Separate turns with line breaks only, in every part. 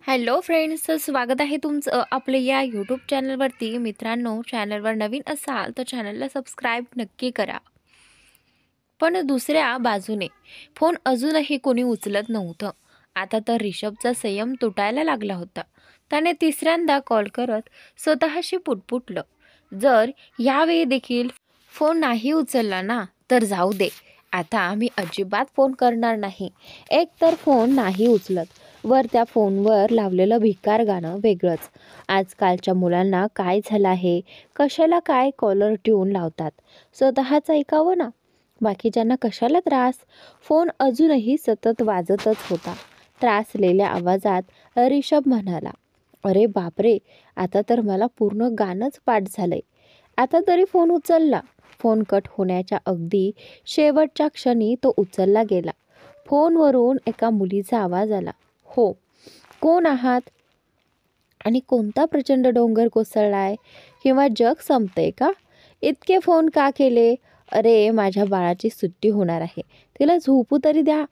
Hello friends, स्वागत आहे तुमचं आपल्या या यूट्यूब चॅनलवरती. मित्रांनो, चॅनलवर नवीन असाल तर चॅनलला सबस्क्राईब नक्की करा. पण दुसऱ्या बाजूने फोन अजूनही कोणी उचलत नव्हतं. आता तर ऋषभचा संयम तुटायला लागला होता. त्याने तिसऱ्यांदा कॉल करत स्वतःशी पुटपुटलं, जर यावेळी देखील फोन नाही उचलला ना तर जाऊ दे. आता मी अजिबात फोन करणार नाही. एक तर फोन नाही उचलत, वर त्या फोनवर लावलेलं भिकार गाणं वेगळंच. आजकालच्या मुलांना काय झालं आहे, कशाला काय कॉलर ट्यून लावतात. स्वतःच ऐकावं ना, बाकीच्यांना कशाला त्रास. फोन अजूनही सतत वाजतच होता. त्रासलेल्या आवाजात ऋषभ म्हणाला, अरे बापरे, आता तर मला पूर्ण गाणंच पाठ झालंय. आता तरी फोन उचलला. फोन कट होण्याच्या अगदी शेवटच्या क्षणी तो उचलला गेला. फोनवरून एका मुलीचा आवाज आला. हो, कोण आहात? आणि कोणता प्रचंड डोंगर कोसळलाय? किंवा जग संपतंय का? इतके फोन का केले? अरे, माझ्या बाळाची सुट्टी होणार आहे, तिला झोपू तरी द्या.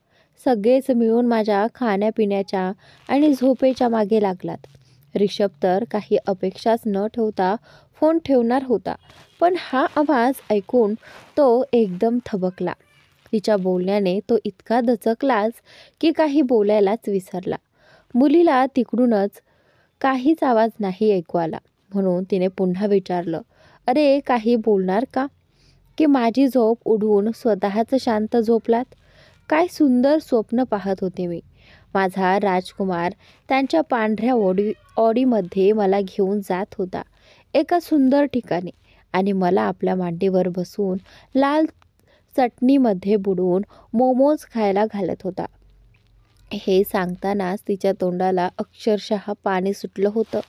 सगळेच मिळून माझ्या खाण्यापिण्याच्या आणि झोपेच्या मागे लागलात. ऋषभ तर काही अपेक्षाच न ठेवता फोन ठेवणार होता, पण हा आवाज ऐकून तो एकदम थबकला. तिच्या बोलण्याने तो इतका दचकलाच की काही बोलायलाच विसरला. मुलीला तिकडूनच काहीच आवाज नाही ऐकू आला, म्हणून तिने पुन्हा विचारलं, अरे काही बोलणार का? की माझी झोप उडवून स्वतःच शांत झोपलात? काय सुंदर स्वप्न पाहत होते मी. माझा राजकुमार त्यांच्या पांढऱ्या ऑडीमध्ये मला घेऊन जात होता एका सुंदर ठिकाणी, आणि मला आपल्या मांडीवर बसून लाल चटणीमध्ये बुडवून मोमोज खायला घालत होता. हे सांगतानाच तिच्या तोंडाला अक्षरशः पाणी सुटलं होतं.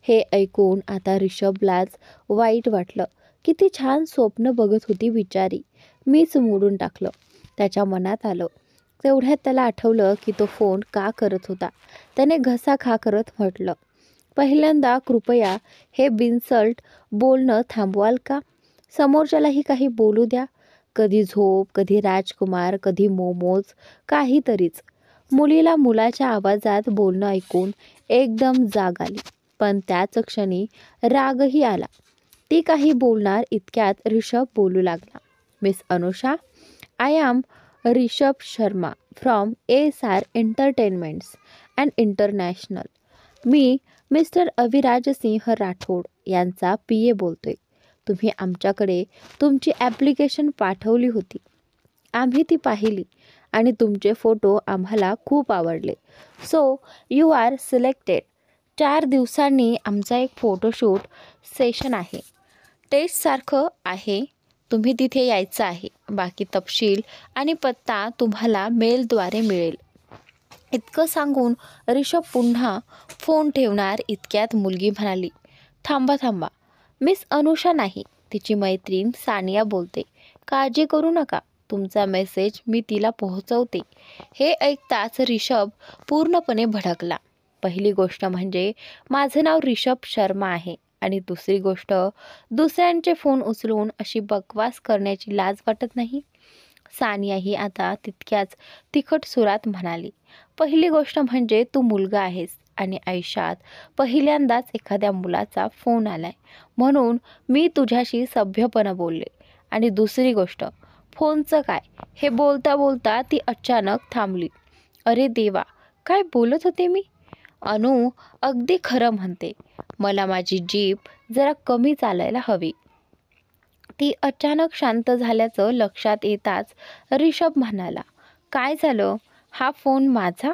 हे ऐकून आता ऋषभलाच वाईट वाटलं. किती छान स्वप्न बघत होती बिचारी. मीच मोडून टाकलं. त्याच्या मनात आलं. तेवढ्यात त्याला आठवलं की तो फोन का करत होता. त्याने घसा खा करत म्हटलं, पहिल्यांदा कृपया हे बिनसल्ट बोलणं थांबवाल का? समोरच्यालाही काही बोलू द्या. कधी झोप, कधी राजकुमार, कधी मोमोज, काहीतरीच. मुलीला मुलाच्या आवाजात बोलणं ऐकून एकदम जाग आली, पण त्याच क्षणी रागही आला. ती काही बोलणार इतक्यात ऋषभ बोलू लागला. Miss Anusha, I am Rishabh Sharma from ASR entertainments and international. मी मिस्टर अविराज सिंह राठोड यांचा PA बोलतोय. तुम्ही आमच्याकडे तुमची ॲप्लिकेशन पाठवली होती. आम्ही ती पाहिली आणि तुमचे फोटो आम्हाला खूप आवडले. So you R selected. 4 दिवसांनी आमचा एक फोटोशूट सेशन आहे. टेस्टसारखं आहे. तुम्ही तिथे यायचं आहे. बाकी तपशील आणि पत्ता तुम्हाला मेलद्वारे मिळेल. इतकं सांगून ऋषभ पुन्हा फोन ठेवणार इतक्यात मुलगी म्हणाली, थांबा थांबा, मिस अनुषा नाही, तिची मैत्रीण सानिया बोलते. काळजी करू नका, तुमचा मेसेज मी तिला पोहोचवते. हे ऐकताच ऋषभ पूर्णपणे भडकला. पहिली गोष्ट म्हणजे माझं नाव ऋषभ शर्मा आहे, आणि दुसरी गोष्ट, दुसऱ्यांचे फोन उचलून अशी बकवास करण्याची लाज वाटत नाही? सानियाही आता तितक्याच तिखट सुरात म्हणाली, पहिली गोष्ट म्हणजे तू मुलगा आहेस आणि आयुष्यात पहिल्यांदाच एखाद्या मुलाचा फोन आलाय, म्हणून मी तुझ्याशी सभ्यपणे बोलले. आणि दुसरी गोष्ट, फोनचं काय? हे बोलता बोलता ती अचानक थांबली. अरे देवा, काय बोलत होते मी? अनु अगदी खरं म्हणते. मला माझी जीभ जरा कमी चालायला हवी. ती अचानक शांत झाल्याचं लक्षात येताच ऋषभ म्हणाला, काय झालं? हा फोन माझा?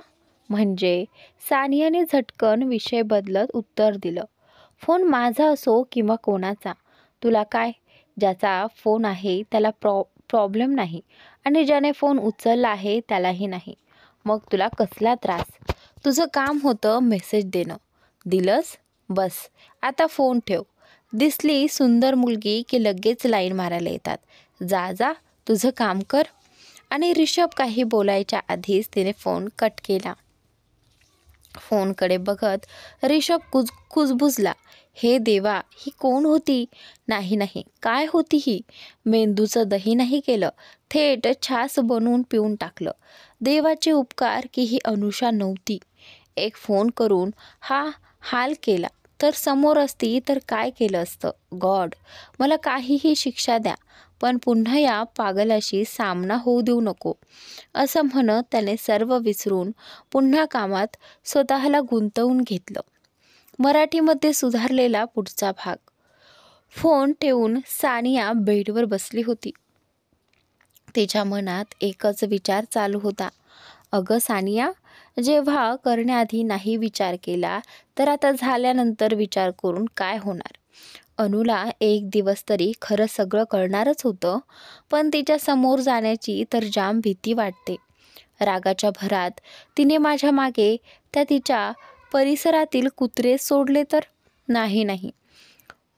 म्हणजे? सानियाने झटकन विषय बदलत उत्तर दिलं, फोन माझा असो किंवा कोणाचा, तुला काय? ज्याचा फोन आहे त्याला प्रॉब्लेम नाही, आणि ज्याने फोन उचलला आहे त्यालाही नाही. मग तुला कसला त्रास? तुझं काम होतं मेसेज देणं. दिलंस? बस, आता फोन ठेव. दिसली सुंदर मुलगी की लगेच लाईन मारायला येतात. जा जा, तुझं काम कर. आणि ऋषभ काही बोलायच्या आधीच तिने फोन कट केला. फोनकडे बघत ऋषभ कुजबुजला. हे देवा, ही कोण होती? नाही नाही, काय होती ही? मेंदूचं दही नाही केलं, थेट छास बनवून पिऊन टाकलं. देवाचे उपकार की ही अनुषा नव्हती. एक फोन करून हा हाल केला तर समोर असती तर काय केलं असतं. गॉड, मला काहीही शिक्षा द्या, पण पुन्हा या पागलाशी सामना होऊ देऊ नको, असं म्हणत त्याने सर्व विसरून पुन्हा कामात स्वतःला गुंतवून घेतलं. मराठीमध्ये सुधारलेला पुढचा भाग. फोन ठेवून सानिया बेडवर बसली होती. तिच्या मनात एकच विचार चालू होता. अगं सानिया, जेव्हा करण्याआधी नाही विचार केला तर आता झाल्यानंतर विचार करून काय होणार. अनुला एक दिवस तरी खरं सगळं कळणारच होतं, पण तिच्या समोर जाण्याची तर जाम भीती वाटते. रागाच्या भरात तिने माझ्या मागे त्या तिच्या परिसरातील कुत्रे सोडले तर नाही,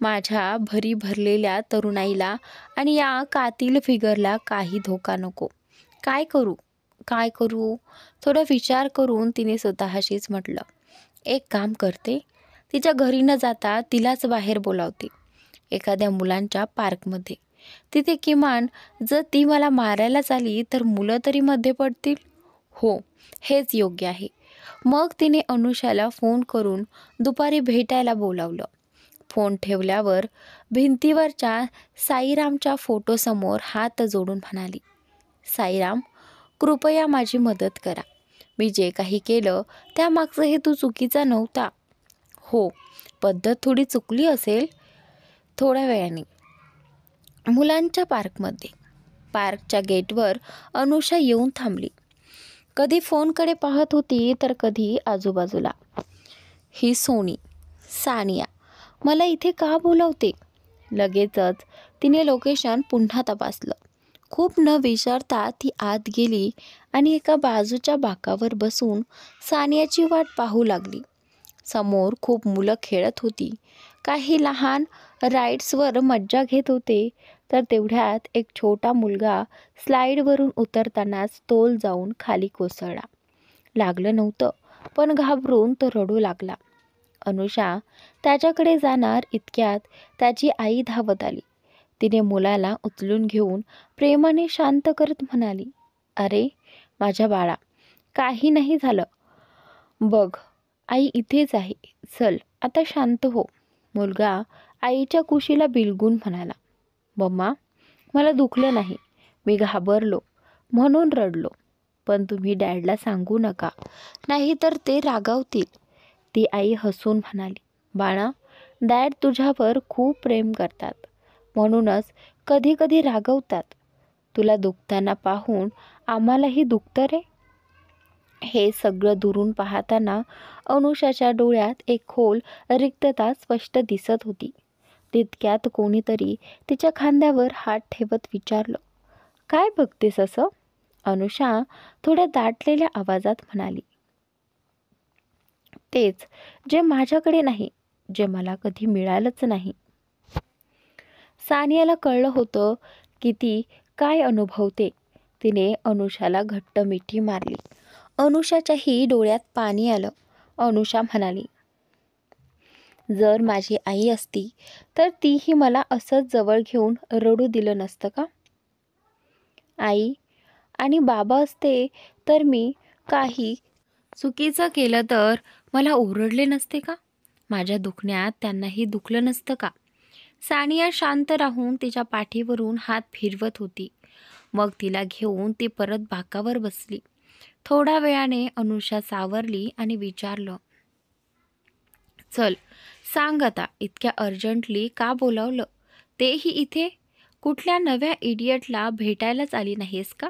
माझ्या भरी भरलेल्या तरुणाईला आणि या कातील फिगरला काही धोका नको. काय करू थोडा विचार करून तिने स्वतःशीच म्हटलं. एक काम करते, तिच्या घरी न जाता तिलाच बाहेर बोलावते, एखाद्या मुलांच्या पार्कमध्ये. तिथे किमान जर ती मला मारायलाच आली तर मुलं तरी मध्ये पडतील. हो, हेच योग्य आहे. मग तिने अनुषाला फोन करून दुपारी भेटायला बोलावलं. फोन ठेवल्यावर भिंतीवरच्या साईरामच्या फोटोसमोर हात जोडून म्हणाली, साईराम, कृपया माझी मदत करा. मी जे काही केलं त्यामागचा हेतू चुकीचा नव्हता. हो, पद्धत थोडी चुकली असेल. थोड्या वेळाने मुलांच्या पार्कच्या गेटवर अनुषा येऊन थांबली. कधी फोनकडे पाहत होती तर कधी आजूबाजूला. ही सानिया मला इथे का बोलवते? लगेचच तिने लोकेशन पुन्हा तपासलं. खूप न विचारता ती आत गेली आणि एका बाजूच्या बाकावर बसून सानियाची वाट पाहू लागली. समोर खूप मुलं खेळत होती. काही लहान राईड्सवर मज्जा घेत होते, तर तेवढ्यात एक छोटा मुलगा स्लाईडवरून उतरतानाच तोल जाऊन खाली कोसळला. लागलं नव्हतं, पण घाबरून तो रडू लागला. अनुषा त्याच्याकडे जाणार इतक्यात त्याची आई धावत आली. तिने मुलाला उचलून घेऊन प्रेमाने शांत करत म्हणाली, अरे माझ्या बाळा, काही नाही झालं. बघ, आई इथेच आहे. चल आता शांत हो. मुलगा आईच्या कुशीला बिलगून म्हणाला, मम्मा, मला दुखलं नाही, मी घाबरलो म्हणून रडलो. पण तुम्ही डॅडला सांगू नका, नाहीतर ते रागावतील. ती आई हसून म्हणाली, बाळा, डॅड तुझ्यावर खूप प्रेम करतात, म्हणूनच कधी कधी रागवतात. तुला दुखताना पाहून आम्हालाही दुखतं रे. हे सगळं दुरून पाहताना अनुषाच्या डोळ्यात एक खोल रिक्तता स्पष्ट दिसत होती. तितक्यात कोणीतरी तिच्या खांद्यावर हात ठेवत विचारलं, काय बघतेस असं? अनुषा थोड्या दाटलेल्या आवाजात म्हणाली, तेच जे माझ्याकडे नाही, जे मला कधी मिळालंच नाही. सानियाला कळलं होतं की ती काय अनुभवते. तिने अनुषाला घट्ट मिठी मारली. अनुषाच्याही डोळ्यात पाणी आलं. अनुषा म्हणाली, जर माझी आई असती तर तीही मला असंच जवळ घेऊन रडू दिलं नसतं का? आई आणि बाबा असते तर मी काही चुकीचं केलं तर मला ओरडले नसते का? माझ्या दुखण्यात त्यांनाही दुखलं नसतं का? सानिया शांत राहून तिच्या पाठीवरून हात फिरवत होती. मग तिला घेऊन ती परत बाकावर बसली. थोड्या वेळाने अनुषा सावरली आणि विचारलं, चल सांग आता, इतक्या अर्जंटली का बोलावलं? तेही इथे? कुठल्या नव्या इडियटला भेटायलाच आली नाहीस का?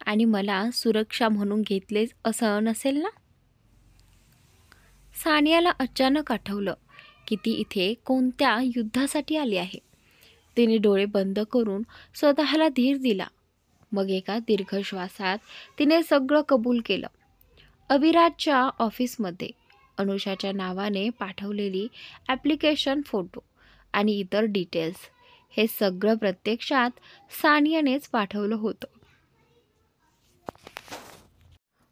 आणि मला सुरक्षा म्हणून घेतलेच असं नसेल ना? सानियाला अचानक आठवलं की ती इथे कोणत्या युद्धासाठी आली आहे. तिने डोळे बंद करून स्वतःला धीर दिला. मग एका दीर्घ श्वासात तिने सगळं कबूल केलं. अविराजच्या ऑफिसमध्ये अनुषाच्या नावाने पाठवलेली ॲप्लिकेशन, फोटो आणि इतर डिटेल्स, हे सगळं प्रत्यक्षात सानियानेच पाठवलं होतं.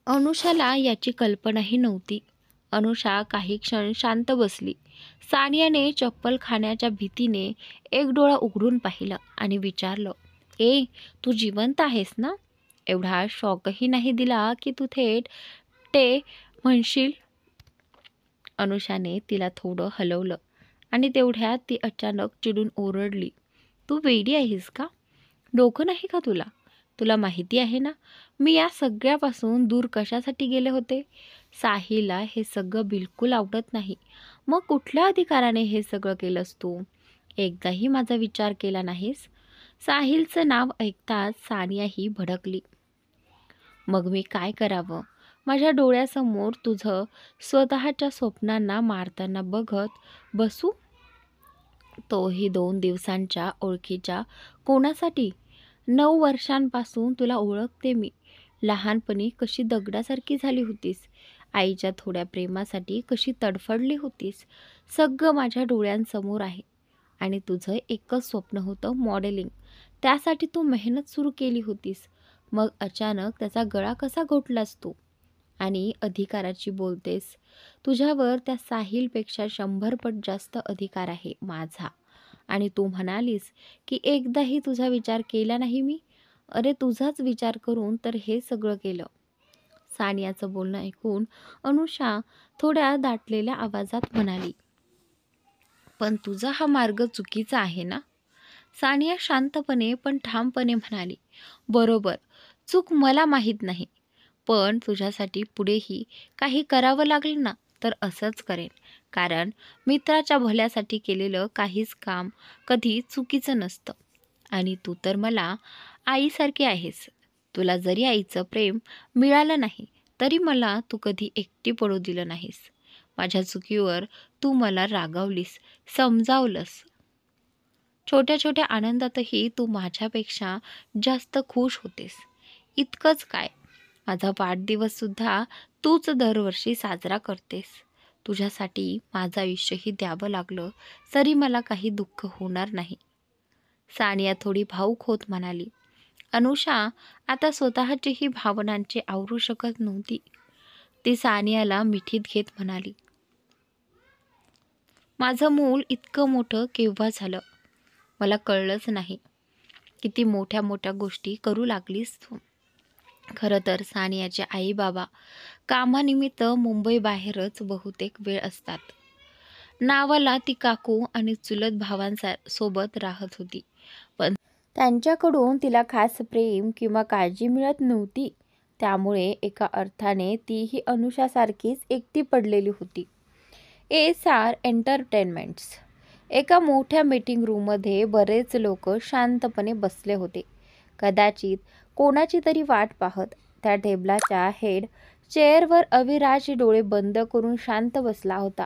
अनुषाला याची कल्पनाही नव्हती. अनुषा काही क्षण शांत बसली. सानियाने चप्पल खाण्याच्या भीतीने एक डोळा उघडून पाहिलं आणि विचारलं, ए, तू जिवंत आहेस ना? एवढा शॉकही नाही दिला की तू थेट म्हणशील? अनुषाने तिला थोडं हलवलं आणि तेवढ्यात ती अचानक चिडून ओरडली, तू वेडी आहेस का? डोकं नाही का तुला? तुला माहिती आहे ना मी या सगळ्यापासून दूर कशासाठी गेले होते? साहिलला हे सगळं बिलकुल आवडत नाही. मग कुठल्या अधिकाराने हे सगळं केलंस तू? एकदाही माझा विचार केला नाहीस? साहिलचं नाव ऐकताच सानियाही भडकली. मग मी काय करावं? माझ्या डोळ्यासमोर तुझं स्वतःच्या स्वप्नांना मारताना बघत बसू? तोही 2 दिवसांच्या ओळखीच्या कोणासाठी? 9 वर्षांपासून तुला ओळखते मी. लहानपणी कशी दगडासारखी झाली होतीस. आईच्या थोड्या प्रेमासाठी कशी तडफडली होतीस. सगळं माझ्या डोळ्यांसमोर आहे. आणि तुझं एकच स्वप्न होतं, मॉडेलिंग. त्यासाठी तू मेहनत सुरू केली होतीस. मग अचानक त्याचा गळा कसा घोटलास तू? आणि अधिकाराची बोलतेस. तुझ्यावर त्या साहिलपेक्षा 100 पट जास्त अधिकार आहे माझा. आणि तू म्हणालीस की एकदाही तुझा विचार केला नाही मी. अरे तुझाच विचार करून तर हे सगळं केलं. सानियाचं बोलणं ऐकून अनुषा थोड्या दाटलेल्या आवाजात म्हणाली, पण तुझा हा मार्ग चुकीचा आहे ना? सानिया शांतपणे पण ठामपणे म्हणाली, बरोबर, चूक मला माहीत नाही. पण तुझ्यासाठी पुढेही काही करावं लागलं ना तर असंच करेन. कारण मित्राच्या भल्यासाठी केलेलं काहीच काम कधी चुकीचं नसतं. आणि तू तर मला आईसारखी आहेस. तुला जरी आईचं प्रेम मिळालं नाही तरी मला तू कधी एकटी पडू दिलं नाहीस. माझ्या चुकीवर तू मला रागावलीस, समजावलंस. छोट्या छोट्या आनंदातही तू माझ्यापेक्षा जास्त खुश होतेस. इतकंच काय, माझा वाढदिवससुद्धा तूच दरवर्षी साजरा करतेस. तुझ्यासाठी माझं आयुष्यही द्यावं लागलं तरी मला काही दुःख होणार नाही. सानिया थोडी भावूक होत म्हणाली. अनुषा आता स्वतःचीही भावनांची आवरू शकत नव्हती. ती सानियाला मिठीत घेत म्हणाली, माझं मूल इतकं मोठं केव्हा झालं? मला कळलंच नाही. किती मोठ्या मोठ्या गोष्टी करू लागलीस तू. खरं तर सानियाचे आई बाबा कामानिमित्त मुंबईबाहेरच बहुतेक वेळ असतात. नावाला ती काकू आणि चुलत भावांसोबत राहत होती, पण त्यांच्याकडून तिला खास प्रेम किंवा काळजी मिळत नव्हती. त्यामुळे एका अर्थाने तीही अनुषासारखीच एकटी पडलेली होती. SR एंटरटेनमेंट्स एका मोठ्या मीटिंग रूममध्ये बरेच लोक शांतपणे बसले होते. कदाचित कोणाची तरी वाट पाहत. त्या टेबलाच्या हेड चेअरवर अविराज डोळे बंद करून शांत बसला होता.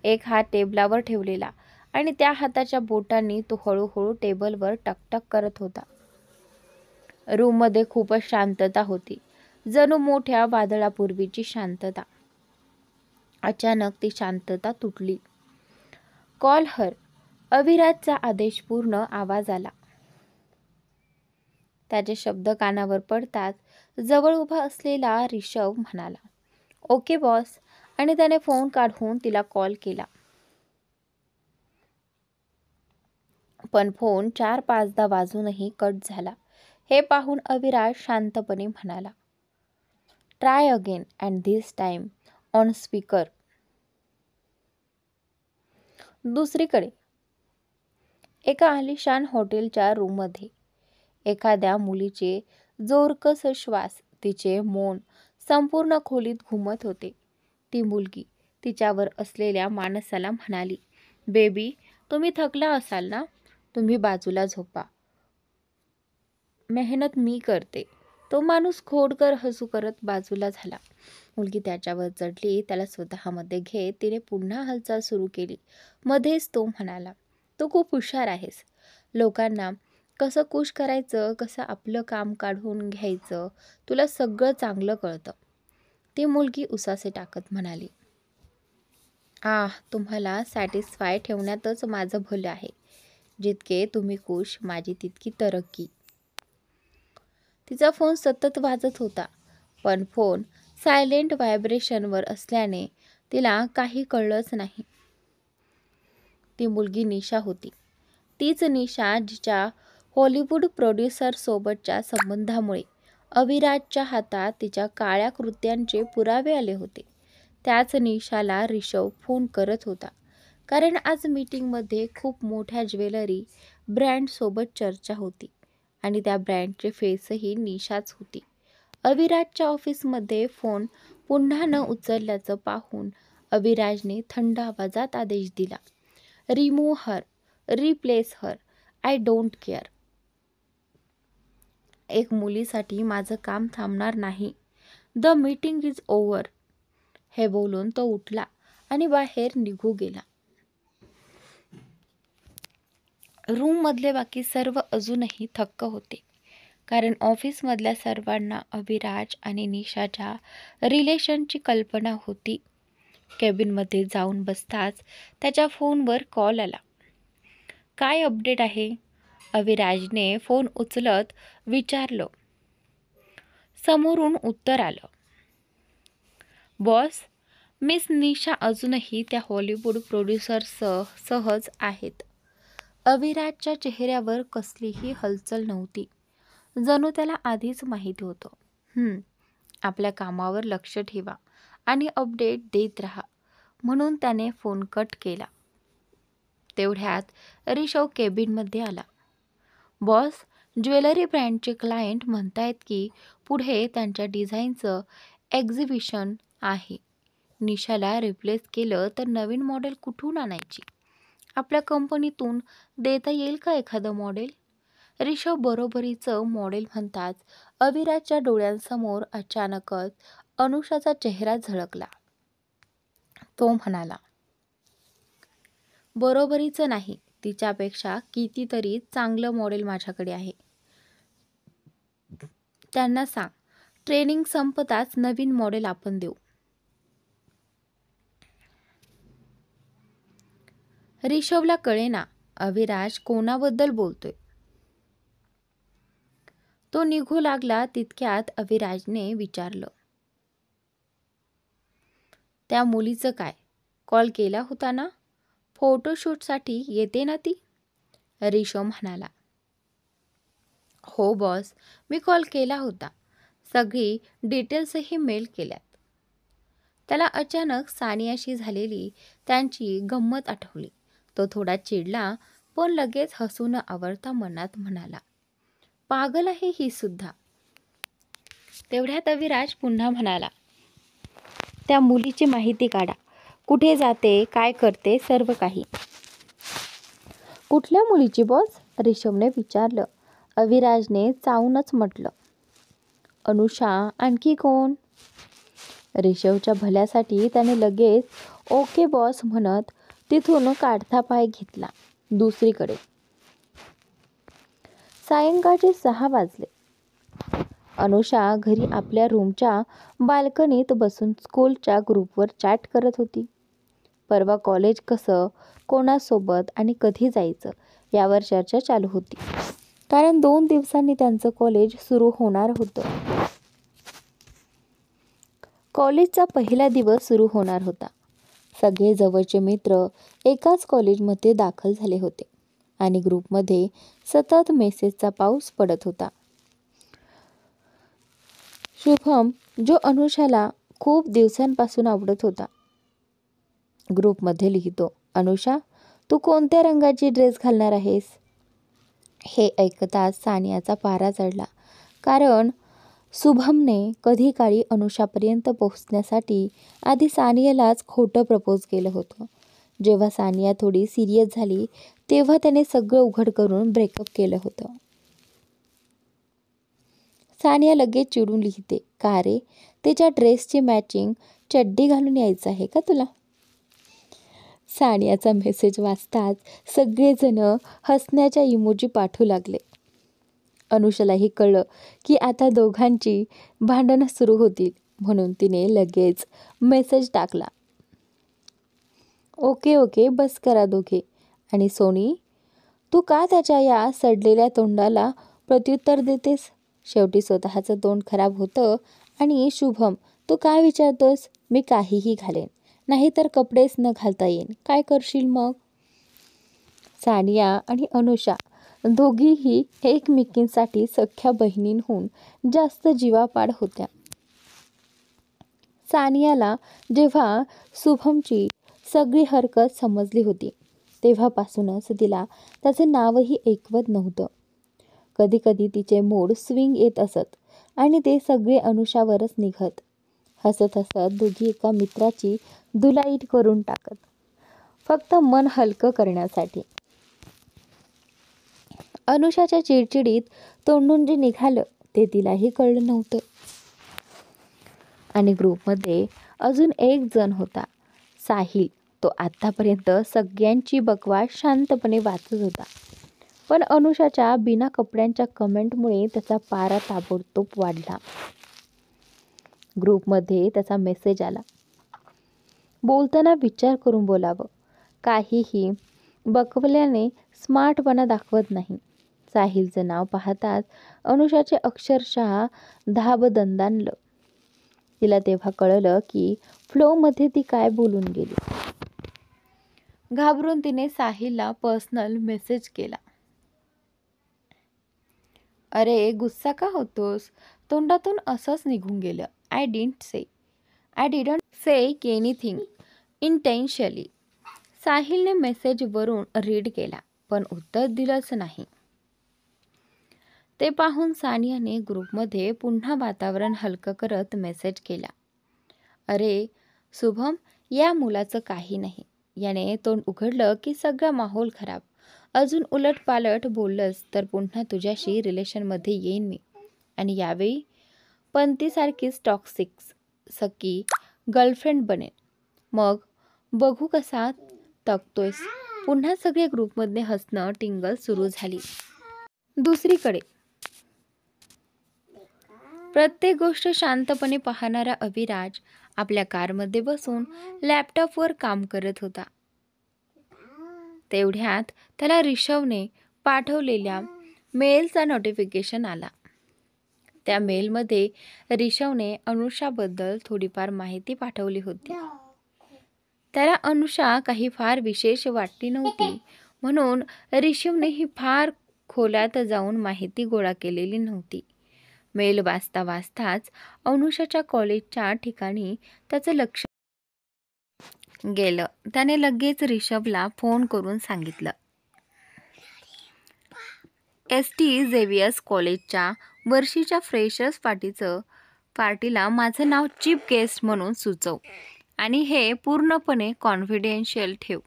एक हात टेबलावर ठेवलेला आणि त्या हाताच्या बोटांनी तो हळूहळू टेबलवर टकटक करत होता. रूममध्ये खूपच शांतता होती, जणू मोठ्या वादळापूर्वीची शांतता. अचानक ती शांतता तुटली. कॉल हर, अविराजचा आदेशपूर्ण आवाज आला. त्याचे शब्द कानावर पडताच जवळ उभा असलेला ऋषभ म्हणाला, ओके बॉस. आणि त्याने फोन काढून तिला कॉल केला. पण फोन 4-5दा वाजूनही कट झाला. हे पाहून अविराज शांतपणे म्हणाला, try again and this time on speaker. दुसरीकडे एका आलिशान हॉटेलच्या रूममध्ये एखाद्या मुलीचे जोरकस श्वास, तिचे मौन संपूर्ण खोलीत घुमत होते. ती मुलगी तिच्यावर असलेल्या माणसाला म्हणाली, बेबी तुम्ही थकला असाल ना, तुम्ही बाजूला झोपा, मेहनत मी करते. तो माणूस खोडकर हसू करत बाजूला झाला. मुलगी त्याच्यावर चढली. त्याला स्वतःमध्ये घेत तिने पुन्हा हालचाल सुरू केली. मध्येच तो म्हणाला, तू खूप हुशार आहेस. लोकांना कसं खुश करायचं, कसं आपलं काम काढून घ्यायचं, तुला सगळं चांगलं कळतं. ती मुलगी उसासे टाकत म्हणाली, तुम्हाला सॅटिस्फाय ठेवण्यातच माझं भलं आहे. जितके तुम्ही खुश, माझी तितकी तरक्की. तिचा फोन सतत वाजत होता, पण फोन सायलेंट व्हायब्रेशनवर असल्याने तिला काही कळलंच नाही. ती मुलगी निशा होती. तीच निशा जिच्या हॉलिवूड प्रोड्युसरसोबतच्या संबंधामुळे अविराजच्या हातात तिच्या काळ्या कृत्यांचे पुरावे आले होते. त्याच निशाला ऋषभ फोन करत होता, कारण आज मीटिंगमध्ये खूप मोठ्या ज्वेलरी ब्रँडसोबत चर्चा होती आणि त्या ब्रँडचे फेसही निशाच होती. अविराजच्या ऑफिसमध्ये फोन पुन्हा न उचलल्याचं पाहून अविराजने थंड आवाजात आदेश दिला, remove her, replace her, I don't care. एक मुलीसाठी माझं काम थांबणार नाही. The meeting is over. हे बोलून तो उठला आणि बाहेर निघू गेला. रूममधले बाकी सर्व अजूनही थक्क होते, कारण ऑफिसमधल्या सर्वांना अविराज आणि निशाच्या रिलेशनची कल्पना होती. केबिनमध्ये जाऊन बसताच त्याच्या फोनवर कॉल आला. काय अपडेट आहे? अविराजने फोन उचलत विचारलं. समोरून उत्तर आलं, बॉस, मिस निशा अजूनही त्या हॉलिवूड प्रोड्युसर्ससहच आहेत. अविराजच्या चेहऱ्यावर कसलीही हलचल नव्हती. जणू त्याला आधीच माहिती होतं. आपल्या कामावर लक्ष ठेवा आणि अपडेट देत राहा, म्हणून त्याने फोन कट केला. तेवढ्यात ऋषभ केबिनमध्ये आला. बॉस, ज्वेलरी ब्रँडचे क्लायंट म्हणतायत की पुढे त्यांच्या डिझाईनचं एक्झिबिशन आहे. निशाला रिप्लेस केलं तर नवीन मॉडेल कुठून आणायची? आपल्या कंपनीतून देता येईल का एखादं मॉडेल? ऋषभ बरोबरीचं मॉडेल म्हणताच अविराजच्या डोळ्यांसमोर अचानकच अनुषाचा चेहरा झळकला. तो म्हणाला, बरोबरीचं नाही, तिच्यापेक्षा कितीतरी चांगलं मॉडेल माझ्याकडे आहे. त्यांना सांग, ट्रेनिंग संपताच नवीन मॉडेल आपण देऊ. ऋषभला कळेना अविराज कोणाबद्दल बोलतोय. तो निघू लागला तितक्यात अविराजने विचारलं, त्या मुलीचं काय? कॉल केला होता ना? फोटोशूटसाठी येते ना ती? ऋषभ म्हणाला, हो बॉस, मी कॉल केला होता. सगळी डिटेल्सही मेल केल्यात. त्याला अचानक सानियाशी झालेली त्यांची गंमत आठवली. तो थोडा चिडला, पण लगेच हसून आवरता मनात म्हणाला, पागल आहे ही सुद्धा. तेवढ्यात अविराज पुन्हा म्हणाला, त्या मुलीची माहिती काढा. कुठे जाते, काय करते, सर्व काही. कुठल्या मुलीची बॉस? ऋषभने विचारलं. अविराजने चावूनच म्हटलं, अनुषा. आणखी कोण? ऋषभच्या भल्यासाठी त्याने लगेच ओके बॉस म्हणत तिथून काढता पाय घेतला. दुसरीकडे सायंकाळचे 6 वाजले. अनुषा घरी आपल्या रूमच्या बाल्कनीत बसून स्कूलच्या ग्रुपवर चॅट करत होती. परवा कॉलेज कसं, कोणासोबत आणि कधी जायचं यावर चर्चा चालू होती, कारण 2 दिवसांनी त्यांचं कॉलेज सुरू होणार होतं. कॉलेजचा पहिला दिवस सुरू होणार होता. सगळे जवळचे मित्र एकाच कॉलेजमध्ये दाखल झाले होते आणि ग्रुपमध्ये सतत मेसेजचा पाऊस पडत होता. शुभम, जो अनुषाला खूप दिवसांपासून आवडत होता, ग्रुपमध्ये लिहितो, अनुषा, तू कोणत्या रंगाची ड्रेस घालणार आहेस? हे ऐकताच सानियाचा पारा चढला, कारण शुभमने कधी काळी अनुषापर्यंत पोहोचण्यासाठी आधी सानियालाच खोटं प्रपोज केलं होतं. जेव्हा सानिया थोडी सिरियस झाली तेव्हा त्याने सगळं उघड करून ब्रेकअप केलं होतं. सानिया लगेच चिडून लिहिते, का रे, तिच्या ड्रेसची मॅचिंग चड्डी घालून यायचं आहे का तुला? सानियाचा मेसेज वाचताच सगळेजण हसण्याच्या इमोजी पाठवू लागले. अनुषालाही कळलं की आता दोघांची भांडणं सुरू होतील, म्हणून तिने लगेच मेसेज टाकला, ओके ओके, बस करा दोघे. आणि सोनी, तू का त्याच्या या सडलेल्या तोंडाला प्रत्युत्तर देतेस? शेवटी स्वतःचं तोंड खराब होतं. आणि शुभम, तू काय विचारतोस? मी काहीही घालेन, नाहीतर कपडेच न घालता येईन, काय करशील मग? सानिया आणि अनुषा दोघीही एकमेकींसाठी सख्या बहिणींहून जास्त जीवापाड होत्या. सानियाला जेव्हा शुभमची सगळी हरकत समजली होती तेव्हापासूनच तिला त्याचं नावही ऐकवत नव्हतं. कधी कधी तिचे मूड स्विंग येत असत आणि ते सगळे अनुषावरच निघत. हसत हसत दोघी एका मित्राची दुलाईट करून टाकत, फक्त मन हलकं करण्यासाठी. अनुषाच्या चिडचिडीत तोंडून जे निघालं ते तिलाही कळलं नव्हतं. आणि ग्रुपमध्ये अजून एक जण होता, साहिल. तो आतापर्यंत सगळ्यांची बकवास शांतपणे वाचत होता, पण अनुषाच्या बिना कपड्यांच्या कमेंटमुळे त्याचा पारा ताबडतोब वाढला. ग्रुपमध्ये त्याचा मेसेज आला, बोलताना विचार करून बोलावं, काहीही बकवल्याने स्मार्टपणा दाखवत नाही. साहिलचं नाव पाहताच अनुषाचे अक्षरशः धाबदंडाणलं. तिला तेव्हा कळलं की फ्लोमध्ये ती काय बोलून गेली. घाबरून तिने साहिलला पर्सनल मेसेज केला, अरे गुस्सा का होतोस? तोंडातून असंच निघून गेलं. I didn't say anything intentionally. साहिलने मेसेजवरून रीड केला, पण उत्तर दिलंच नाही. ते पाहून सानियाने ग्रुपमध्ये पुन्हा वातावरण हलकं करत मेसेज केला, अरे शुभम, या मुलाचं काही नाही. याने तोंड उघडलं की सगळा माहोल खराब. अजून उलटपालट बोललंस तर पुन्हा तुझ्याशी रिलेशनमध्ये येईन मी, आणि यावेळी पंतीसारखीच टॉक्सिक सख्खी गर्लफ्रेंड बनेन. मग बघू कसा तकतोयस. पुन्हा सगळे ग्रुपमध्ये हसणं टिंगल सुरू झाली. दुसरीकडे प्रत्येक गोष्ट शांतपणे पाहणारा अविराज आपल्या कारमध्ये बसून लॅपटॉपवर काम करत होता. तेवढ्यात त्याला ऋषभने पाठवलेल्या मेलचा नोटिफिकेशन आला. त्या मेलमध्ये ऋषभने अनुषाबद्दल थोडीफार माहिती पाठवली होती. त्याला अनुषा काही फार विशेष वाटली नव्हती, म्हणून ऋषभने ही फार खोलात जाऊन माहिती गोळा केलेली नव्हती. मेल वाचता वाचताच अनुषाच्या कॉलेजच्या ठिकाणी त्याचं लक्ष गेलं. त्याने लगेच ऋषभला फोन करून सांगितलं, ST झेवियर्स कॉलेजच्या वर्षीच्या फ्रेशर्स पार्टीला माझं नाव चीफ गेस्ट म्हणून सुचव, आणि हे पूर्णपणे कॉन्फिडेन्शियल ठेव.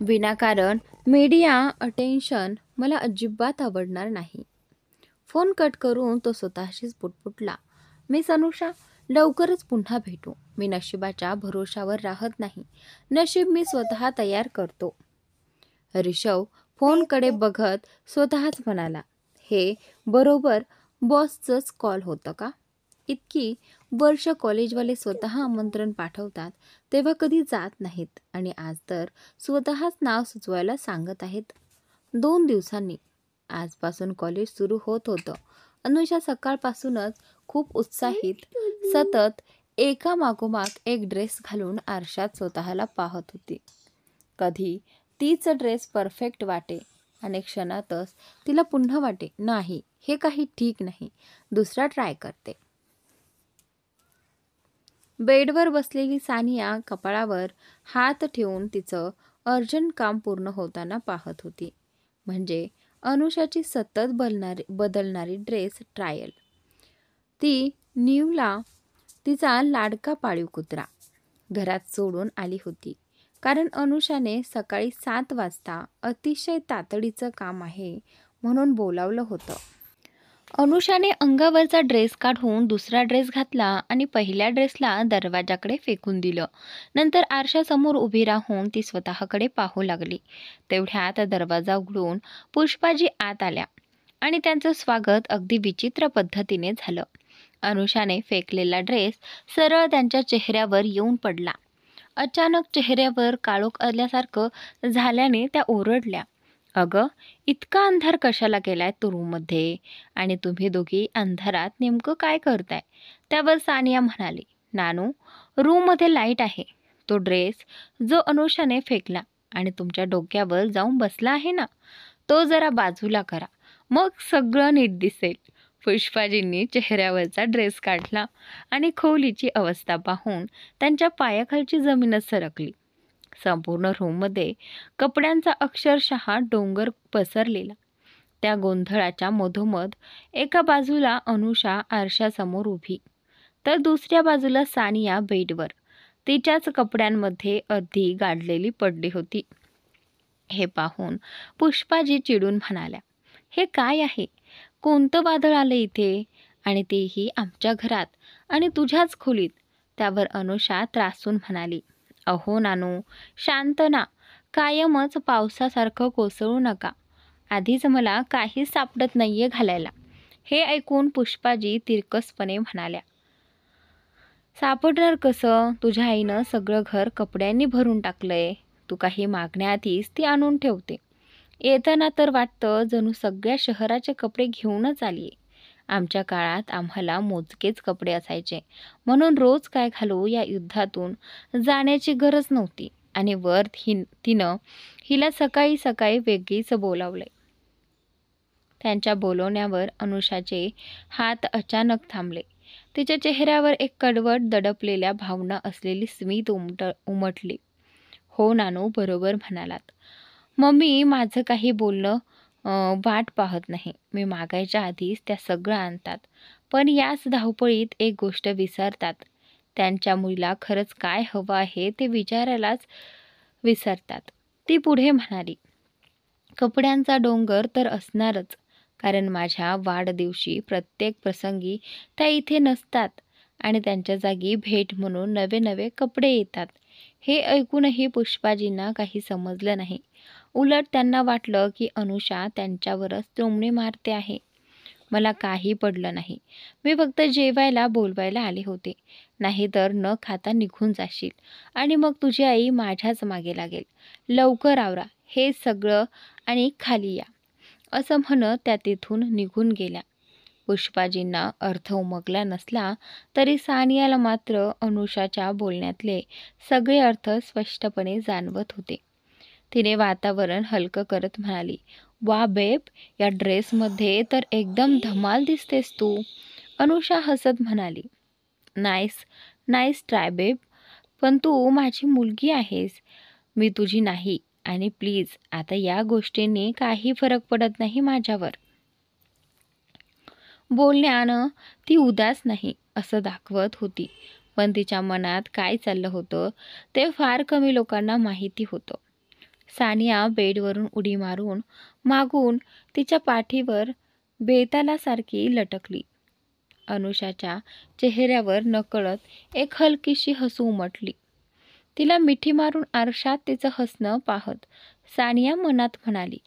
विनाकारण मीडिया अटेन्शन मला अजिबात आवडणार नाही. फोन कट करून तो स्वतःशीच पुटपुटला, मिस अनुषा, लवकरच पुन्हा भेटू. मी नशिबाच्या भरोशावर राहत नाही. नशीब मी स्वतः तयार करतो. ऋषभ फोनकडे बघत स्वतःच म्हणाला, हे बरोबर बॉसचंच कॉल होतं का? इतकी वर्ष कॉलेजवाले स्वतः आमंत्रण पाठवतात तेव्हा कधी जात नाहीत, आणि आज तर स्वतःच नाव सुचवायला सांगत आहेत. 2 दिवसांनी आजपासून कॉलेज सुरू होत होतं. अनुषा सकाळपासूनच खूप उत्साहित सतत एका मागोमाग एक ड्रेस घालून आरशात स्वतःला पाहत होती. कधी तीच ड्रेस परफेक्ट वाटे, अनेक क्षणातच तिला पुन्हा वाटे, नाही हे काही ठीक नाही, दुसरा ट्राय करते. बेडवर बसलेली सानिया कपाळावर हात ठेवून तिचं अर्जंट काम पूर्ण होताना पाहत होती. म्हणजे अनुषाची सतत बदलणारी ड्रेस ट्रायल. ती न्यूला तिचा लाडका पाळीव कुत्रा घरात सोडून आली होती, कारण अनुषाने सकाळी 7 वाजता अतिशय तातडीचं काम आहे म्हणून बोलावलं होतं. अनुषाने अंगावरचा ड्रेस काढून दुसरा ड्रेस घातला आणि पहिल्या ड्रेसला दरवाजाकडे फेकून दिलं. नंतर आरशासमोर उभी राहून ती स्वतःकडे पाहू लागली. तेवढ्यात दरवाजा उघडून पुष्पाजी आत आल्या आणि त्यांचं स्वागत अगदी विचित्र पद्धतीने झालं. अनुषाने फेकलेला ड्रेस सरळ त्यांच्या चेहऱ्यावर येऊन पडला. अचानक चेहऱ्यावर काळोख आल्यासारखं झाल्याने त्या ओरडल्या, अगं, इतका अंधार कशाला केलाय तू रूममध्ये, आणि तुम्ही दोघी अंधारात नेमकं काय करताय? त्यावर सानिया म्हणाली, नानू, रूममध्ये लाईट आहे. तो ड्रेस जो अनुषाने फेकला आणि तुमच्या डोक्यावर जाऊन बसला आहे ना, तो जरा बाजूला करा, मग सगळं नीट दिसेल. पुष्पाजींनी चेहऱ्यावरचा ड्रेस काढला आणि खोलीची अवस्था पाहून त्यांच्या पायाखालची जमीनच सरकली. संपूर्ण रूममध्ये कपड्यांचा अक्षरशः डोंगर पसरलेला. त्या गोंधळाच्या मधोमध एका बाजूला अनुषा आरशासमोर उभी, तर दुसऱ्या बाजूला सानिया बेडवर तिच्याच कपड्यांमध्ये अर्धी गाडलेली पडली होती. हे पाहून पुष्पाजी चिडून म्हणाल्या, "हे काय आहे? कोणतं वादळ आलं इथे? आणि तेही आमच्या घरात आणि तुझ्याच खोलीत." त्यावर अनुषा त्रासून म्हणाली, "अहो नानू, शांत ना. कायमच पावसासारखं कोसळू नका. आधीच मला काहीच सापडत नाहीये घालायला." हे ऐकून पुष्पाजी तिरकसपणे म्हणाल्या, "सापडणार कसं? तुझ्या आईनं सगळं घर कपड्यांनी भरून टाकलंय. तू काही मागण्याआधीच ती आणून ठेवते. येताना तर वाटतं जणू सगळ्या शहराचे कपडे घेऊनच आलीये. आमच्या काळात आम्हाला मोजकेच कपडे असायचे, म्हणून रोज काय घालू या युद्धातून जाण्याची गरज नव्हती. आणि वर तिनं हिला सकाळी सकाळी वेगळीच बोलावलंय." त्यांच्या बोलवण्यावर अनुषाचे हात अचानक थांबले. तिच्या चेहऱ्यावर एक कडवट दडपलेल्या भावना असलेली स्मित उमटली. "हो नानू, बरोबर म्हणालात. मम्मी माझं काही बोलणं वाट पाहत नाही. मी मागायच्या आधीच त्या सगळं आणतात. पण याच धावपळीत एक गोष्ट विसरतात. त्यांच्या मुलीला खरंच काय हवं आहे ते विचारायलाच विसरतात." ती पुढे म्हणाली, "कपड्यांचा डोंगर तर असणारच, कारण माझ्या वाढदिवशी प्रत्येक प्रसंगी त्या इथे नसतात आणि त्यांच्या जागी भेट म्हणून नवे नवे कपडे येतात." हे ऐकूनही पुष्पाजींना काही समजलं नाही. उलट त्यांना वाटलं की अनुषा त्यांच्यावरच टोमणे मारते आहे. "मला काही पडलं नाही. मी फक्त जेवायला बोलवायला आले होते. नाहीतर न खाता निघून जाशील आणि मग तुझी आई माझ्याच मागे लागेल. लवकर आवरा हे सगळं आणि खाली या." असं म्हणत त्या तिथून निघून गेल्या. पुष्पाजींना अर्थ उमगला नसला तरी सानियाला मात्र अनुषाच्या बोलण्यातले सगळे अर्थ स्पष्टपणे जाणवत होते. तिने वातावरण हलकं करत म्हणाली, "वा बेब, या ड्रेसमध्ये तर एकदम धमाल दिसतेस तू." अनुषा हसत म्हणाली, "नाईस नाईस ट्राय बेब, पण तू माझी मुलगी आहेस, मी तुझी नाही. आणि प्लीज आता या गोष्टींनी काही फरक पडत नाही माझ्यावर." बोलण्यानं ती उदास नाही असं दाखवत होती, पण तिच्या मनात काय चाललं होतं ते फार कमी लोकांना माहिती होतं. सानिया बेडवरून उडी मारून मागून तिच्या पाठीवर बेतालासारखी लटकली. अनुषाच्या चेहऱ्यावर नकळत एक हलकीशी हसू उमटली. तिला मिठी मारून आरशात तिचं हसणं पाहत सानिया मनात म्हणाली,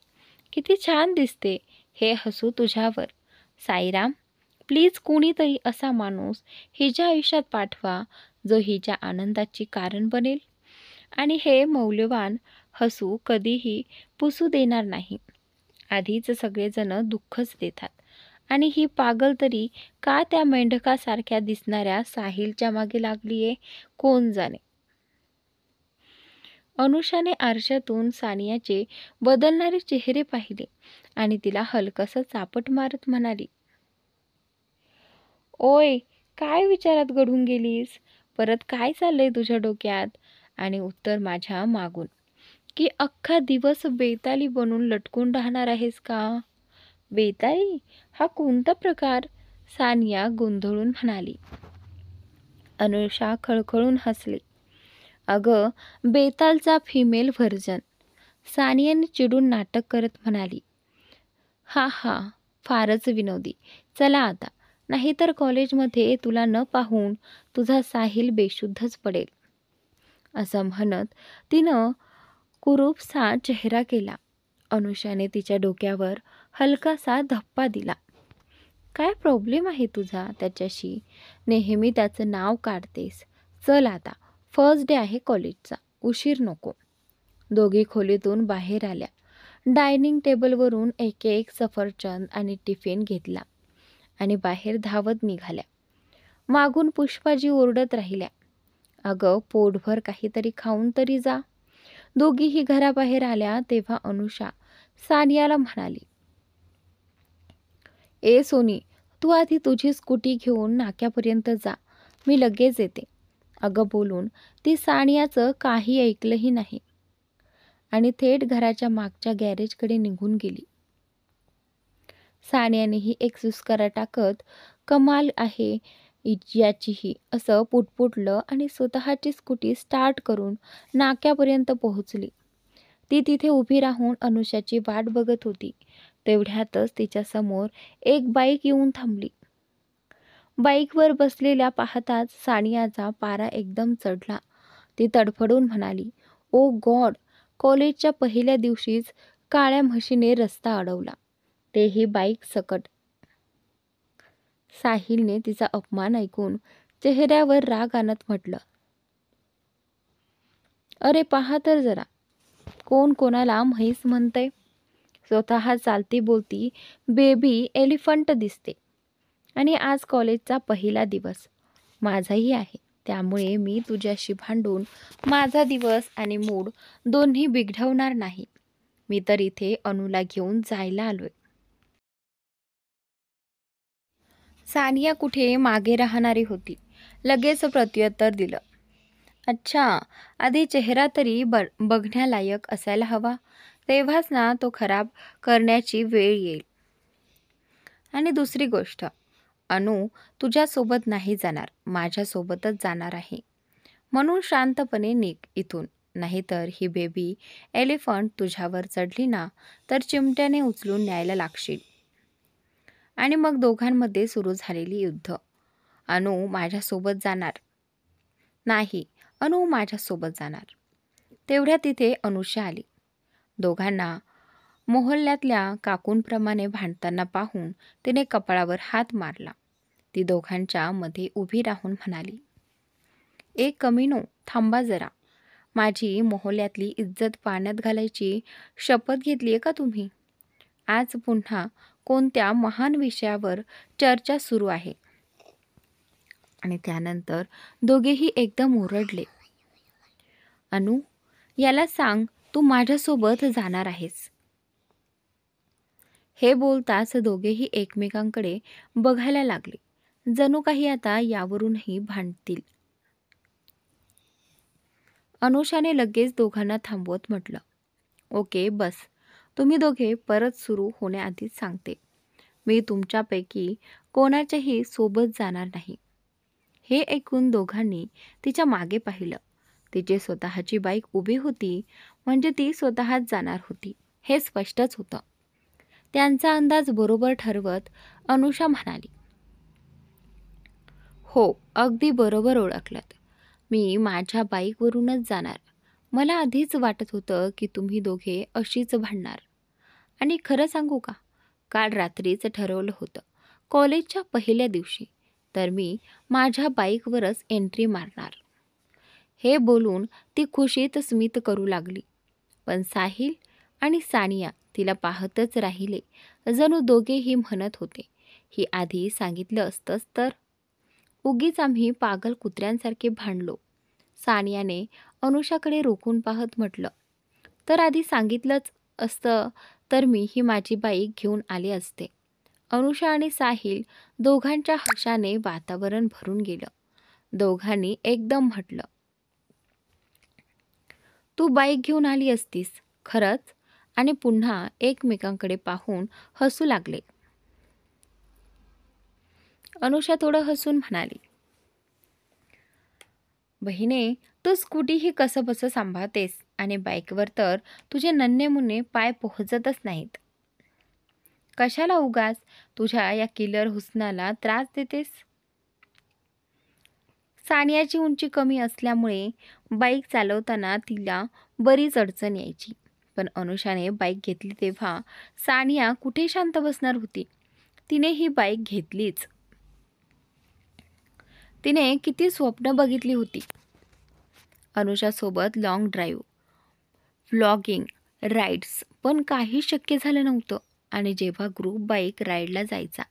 "किती छान दिसते हे हसू तुझ्यावर. साईराम, प्लीज कोणीतरी असा माणूस हिच्या आयुष्यात पाठवा जो हिच्या आनंदाची कारण बनेल आणि हे मौल्यवान हसू कधीही पुसू देणार नाही. आधीच सगळेजण दुःखच देतात आणि ही पागल तरी का त्या मेंढकासारख्या दिसणाऱ्या साहिलच्या मागे लागलीये, कोण जाणे." अनुषाने आरशातून सानियाचे बदलणारे चेहरे पाहिले आणि तिला हलकसं चापट मारत म्हणाली, "ओय, काय विचारात गढून गेलीस? परत काय चाललंय तुझ्या डोक्यात?" आणि उत्तर माझ्या मागून, की "अख्खा दिवस बेताली बनून लटकून राहणार आहेस का?" "बेताली? हा कोणता प्रकार?" सानिया गोंधळून म्हणाली. अनुषा खळखळून हसली. "अगं, बेतालचा फिमेल व्हर्जन." सानियाने चिडून नाटक करत म्हणाली, "हा हा, फारच विनोदी. चला आता, नाहीतर कॉलेजमध्ये तुला न पाहून तुझा साहिल बेशुद्धच पडेल." असं म्हणत तिनं कुरूपसा चेहरा केला. अनुषाने तिच्या डोक्यावर हलकासा धप्पा दिला. "काय प्रॉब्लेम आहे तुझा त्याच्याशी? नेहमी त्याचं नाव काढतेस. चल आता, फर्स्ट डे आहे कॉलेजचा, उशीर नको." दोघी खोलीतून बाहेर आल्या. डायनिंग टेबलवरून एक एक सफरचंद आणि टिफिन घेतला आणि बाहेर धावत निघाल्या. मागून पुष्पाजी ओरडत राहिल्या, "अगं, पोटभर काहीतरी खाऊन तरी जा." दोघीही घराबाहेर आल्या तेव्हा अनुषा सानियाला म्हणाली, "ए सोनी, तू आधी तुझी स्कूटी घेऊन नाक्यापर्यंत जा, मी लगेच येते. अगं बोलून ती सानियाचं काही ऐकलंही नाही आणि थेट घराच्या मागच्या गॅरेजकडे निघून गेली. सानियानेही एक सुस्कारा टाकत कमाल आहे याचीही असं पुटपुटलं आणि स्वतःची स्कूटी स्टार्ट करून नाक्यापर्यंत पोहोचली. ती तिथे उभी राहून अनुषाची वाट बघत होती. तेवढ्यातच तिच्या समोर एक बाईक येऊन थांबली. बाईकवर बसलेल्या पाहताच सानियाचा पारा एकदम चढला. ती तडफडून म्हणाली, ओ गॉड, कॉलेजच्या पहिल्या दिवशीच काळ्या म्हशीने रस्ता अडवला, तेही बाईक सकट. साहिलने तिचा अपमान ऐकून चेहऱ्यावर राग आणत म्हटलं, अरे पहा तर जरा, कोण कोणाला म्हैस म्हणतंय. स्वतः चालती बोलती बेबी एलिफंट दिसते. आणि आज कॉलेजचा पहिला दिवस माझाही आहे, त्यामुळे मी तुझ्याशी भांडून माझा दिवस आणि मूड दोन्ही बिघडवणार नाही. मी तर इथे अनुला घेऊन जायला आलोय. सानिया कुठे मागे राहणारी होती. लगेच प्रत्युत्तर दिलं, अच्छा, आधी चेहरा तरी बघण्यालायक असायला हवा, तेव्हाच ना तो खराब करण्याची वेळ येईल. आणि दुसरी गोष्ट, अनु तुझ्यासोबत नाही जाणार, माझ्यासोबतच जाणार आहे. म्हणून शांतपणे निघ इथून, नाहीतर ही बेबी एलिफंट तुझ्यावर चढली ना तर चिमट्याने उचलून न्यायला लागशील. आणि मग दोघांमध्ये सुरू झालेली युद्ध. अनु माझ्यासोबत जाणार नाही, अनु माझ्यासोबत जाणार. तेवढ्या तिथे अनुषा आली. दोघांना मोहल्ल्यातल्या काकूंप्रमाणे भांडताना पाहून तिने कपाळावर हात मारला. ती दोघांच्या मध्ये उभी राहून म्हणाली, एक कमीनो, थांबा जरा. माझी मोहल्ल्यातली इज्जत पाण्यात घालायची शपथ घेतली आहे का तुम्ही? आज पुन्हा कोणत्या महान विषयावर चर्चा सुरू आहे. आणि त्यानंतर दोघेही एकदम ओरडले, अनु, याला सांग तू माझ्यासोबत जाणार आहेस. हे बोलताच दोघेही एकमेकांकडे बघायला लागले, जणू काही आता यावरूनही भांडतील. अनुषाने लगेच दोघांना थांबवत म्हटलं, ओके बस, तुम्ही दोघे परत सुरू होण्याआधीच सांगते, मी तुमच्यापैकी कोणाच्याही सोबत जाणार नाही. हे ऐकून दोघांनी तिच्या मागे पाहिलं. तिची स्वतःची बाईक उभी होती, म्हणजे ती स्वतःच जाणार होती हे स्पष्टच होतं. त्यांचा अंदाज बरोबर ठरवत अनुषा म्हणाली, हो, अगदी बरोबर ओळखलत, मी माझ्या बाईकवरूनच जाणार. मला आधीच वाटत होतं की तुम्ही दोघे अशीच भांडणार. आणि खरं सांगू का, काल रात्रीच ठरवलं होतं, कॉलेजच्या पहिल्या दिवशी तर मी माझ्या बाईकवरच एंट्री मारणार. हे बोलून ती खुशीत स्मित करू लागली. पण साहिल आणि सानिया तिला पाहतच राहिले, जणू दोघेही म्हणत होते, ही आधी सांगितलं असतंच तर. उगीच आम्ही पागल कुत्र्यांसारखे भांडलो. सानियाने अनुषाकडे रोखून पाहत म्हटलं, तर आधी सांगितलंच असतं तर मी ही माझी बाईक घेऊन आले असते. अनुषा आणि साहिल दोघांच्या हशाने वातावरण भरून गेलं. दोघांनी एकदम म्हटलं, तू बाईक घेऊन आली असतीस खरंच. आणि पुन्हा एकमेकांकडे पाहून हसू लागले. अनुषा थोडं हसून म्हणाली, बहिणे, तू स्कूटी ही कसं बसं सांभाळतेस आणि बाईकवर तर तुझे नन्हे मुन्ने पाय पोहोचतच नाहीत. कशाला उगाच तुझ्या या किलर हुसनाला त्रास देतेस. सानियाची उंची कमी असल्यामुळे बाईक चालवताना तिला बरीच अडचण यायची. पण अनुषाने बाईक घेतली तेव्हा सानिया कुठे शांत बसणार होती. तिने ही बाईक घेतलीच. तिने किती स्वप्न बघितली होती. अनुषासोबत लॉंग ड्राईव्ह, व्लॉगिंग, राईड्स, पण काही शक्य झालं नव्हतं. आणि जेव्हा ग्रुप बाईक राईडला जायचा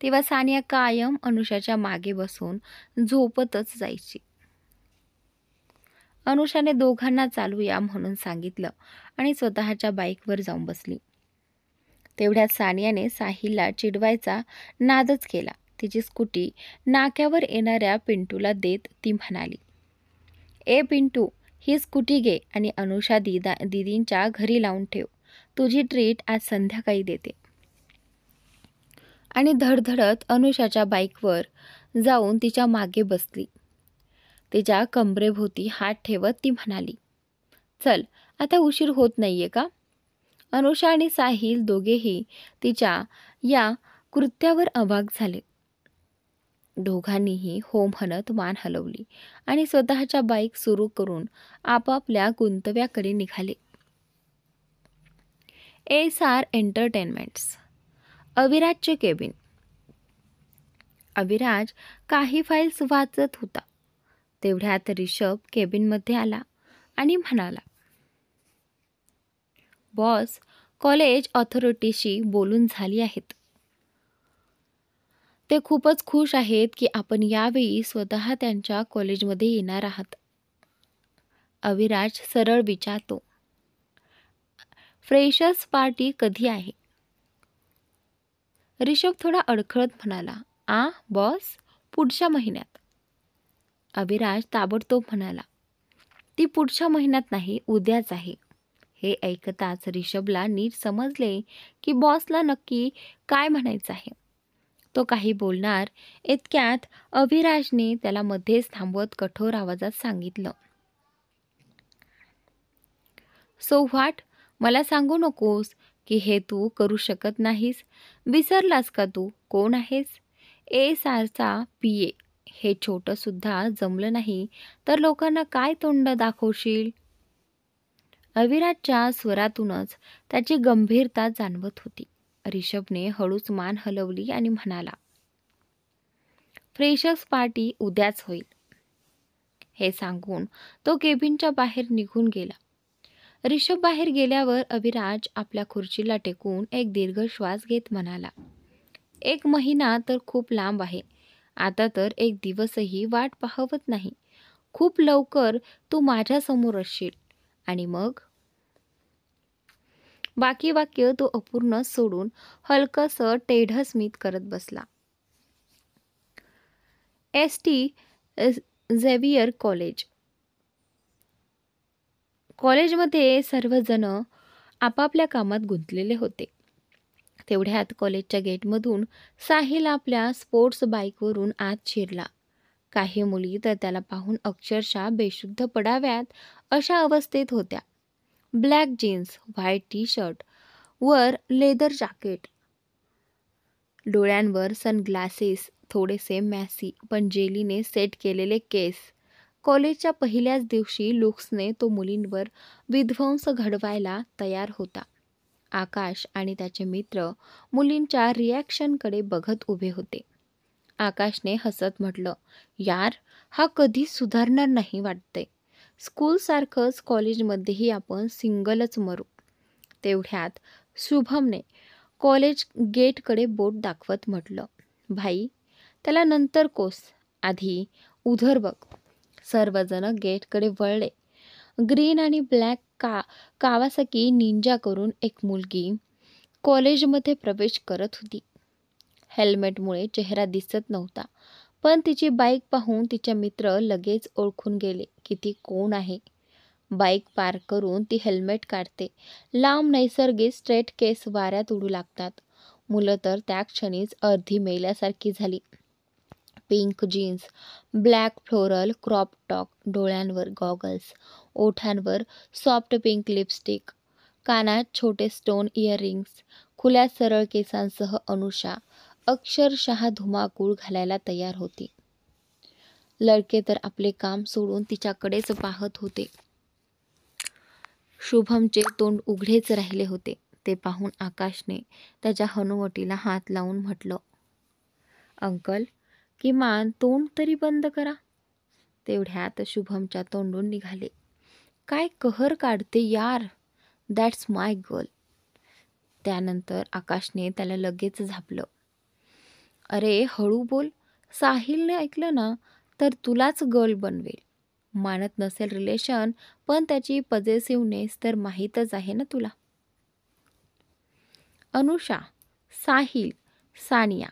तेव्हा सानिया कायम अनुषाच्या मागे बसून झोपतच जायची. अनुषाने दोघांना चालूया म्हणून सांगितलं आणि स्वतःच्या बाईकवर जाऊन बसली. तेवढ्यात सानियाने साहिलला चिडवायचा नादच केला. तिची स्कूटी नाक्यावर येणाऱ्या पिंटूला देत ती म्हणाली, ए पिंटू, ही स्कूटी घे आणि अनुषा दीदींच्या घरी लावून ठेव. तुझी ट्रीट आज संध्याकाळी देते. आणि धडधडत अनुषाच्या बाईकवर जाऊन तिच्या मागे बसली. तिच्या कमरेभोवती हात ठेवत ती म्हणाली, चल आता उशीर होत नाहीये का? अनुषा आणि साहिल दोघेही तिच्या या कृत्यावर अवाक झाले. दोघांनीही हो म्हणत मान हलवली आणि स्वतःच्या बाईक सुरू करून आपापल्या गुंतव्याकडे निघाले. SR entertainments. अविराजचे केबिन. अविराज काही फाईल्स वाचत होता. तेवढ्यात रिषभ केबिनमध्ये आला आणि म्हणाला, बॉस, कॉलेज ऑथॉरिटीशी बोलून झाली आहेत. ते खूपच खुश आहेत की आपण यावेळी स्वतः त्यांच्या कॉलेजमध्ये येणार आहात. अविराज सरळ विचारतो, फ्रेशर्स पार्टी कधी आहे? रिषभ थोडा अडखळत म्हणाला, बॉस, पुढच्या महिन्यात. अविराज ताबडतोब म्हणाला, ती पुढच्या महिन्यात नाही, उद्याच आहे. हे ऐकताच रिषभला नीट समजले की बॉसला नक्की काय म्हणायचं आहे. तो काही बोलणार इतक्यात अविराजने त्याला मध्येच थांबवत कठोर आवाजात सांगितलं, सो व्हॉट? मला सांगू नकोस की हे तू करू शकत नाहीस. विसरलास का तू कोण आहेस? SRचा PA. हे छोटं सुद्धा जमलं नाही तर लोकांना काय तोंड दाखवशील? अविराजच्या स्वरातूनच त्याची गंभीरता जाणवत होती. रिषभने हळूच मान हलवली आणि म्हणाला, फ्रेशर्स पार्टी उद्याच होईल. हे सांगून तो केबिनच्या बाहेर निघून गेला. रिषभ बाहेर गेल्यावर अविराज आपल्या खुर्चीला टेकून एक दीर्घ श्वास घेत म्हणाला, 1 महिना तर खूप लांब आहे. आता तर 1 दिवसही वाट पाहवत नाही. खूप लवकर तू माझ्यासमोर असशील. आणि मग? बाकी वाक्य तो अपूर्ण सोडून हलकसं टेढं स्मित करत बसला. ST Xavier college. कॉलेजमध्ये सर्वजण आपापल्या कामात गुंतलेले होते. तेवढ्यात कॉलेजच्या गेटमधून साहिल आपल्या स्पोर्ट्स बाईकवरून आत शिरला. काही मुली तर त्याला पाहून अक्षरशः बेशुद्ध पडाव्यात अशा अवस्थेत होत्या. ब्लॅक जीन्स, व्हाईट टी-शर्ट वर लेदर जॅकेट, डोळ्यांवर सनग्लासेस, थोडेसे मॅसी पण जेलीने सेट केलेले केस. कॉलेजच्या पहिल्याच दिवशी लुक्सने तो मुलींवर विध्वंस घडवायला तयार होता. आकाश आणि त्याचे मित्र मुलींच्या रिॲक्शनकडे बघत उभे होते. आकाशने हसत म्हटलं, यार, हा कधीच सुधारणार नाही वाटते. स्कूलसारखंच कॉलेजमध्येही आपण सिंगलच मरू. तेवढ्यात शुभमने कॉलेज गेटकडे बोट दाखवत म्हटलं, भाई, त्याला नंतर कोस, आधी उधर बघ. सर्वजण गेटकडे वळले. ग्रीन आणि ब्लॅक कावासाकी निंजा करून एक मुलगी कॉलेजमध्ये प्रवेश करत होती. हेल्मेटमुळे चेहरा दिसत नव्हता, पण तिची बाईक पाहून तिचे मित्र लगेच ओळखून गेले की ती कोण आहे. बाईक पार्क करून ती हेल्मेट काढते. लांब नैसर्गिक स्ट्रेट केस वाऱ्यात उडू लागतात. मुलं तर त्या क्षणीच अर्धी मेल्यासारखी झाली. Pink jeans, black floral crop top, डोळ्यांवर गॉगल्स, ओठांवर सॉफ्ट पिंक लिपस्टिक, कानात छोटे स्टोन इयरिंग्स, खुल्या सरळ केसांसह अनुषा अक्षरशः धुमाकूळ घालायला तयार होती. लडके तर आपले काम सोडून तिच्याकडेच पाहत होते. शुभमचे तोंड उघडेच राहिले होते. ते पाहून आकाशने त्याच्या हनुवटीला हात लावून म्हटलं, अंकल, किमान तोंड तरी बंद करा. तेवढ्यात शुभमच्या तोंडून निघाले, काय कहर काढते यार, दॅट्स माय गर्ल. त्यानंतर आकाशने त्याला लगेच झापलं, अरे हळू बोल, साहिलने ऐकलं ना तर तुलाच गर्ल बनवेल. मानत नसेल रिलेशन, पण त्याची पॉझिटिव्हनेस तर माहीतच आहे ना तुला. अनुषा, साहिल, सानिया.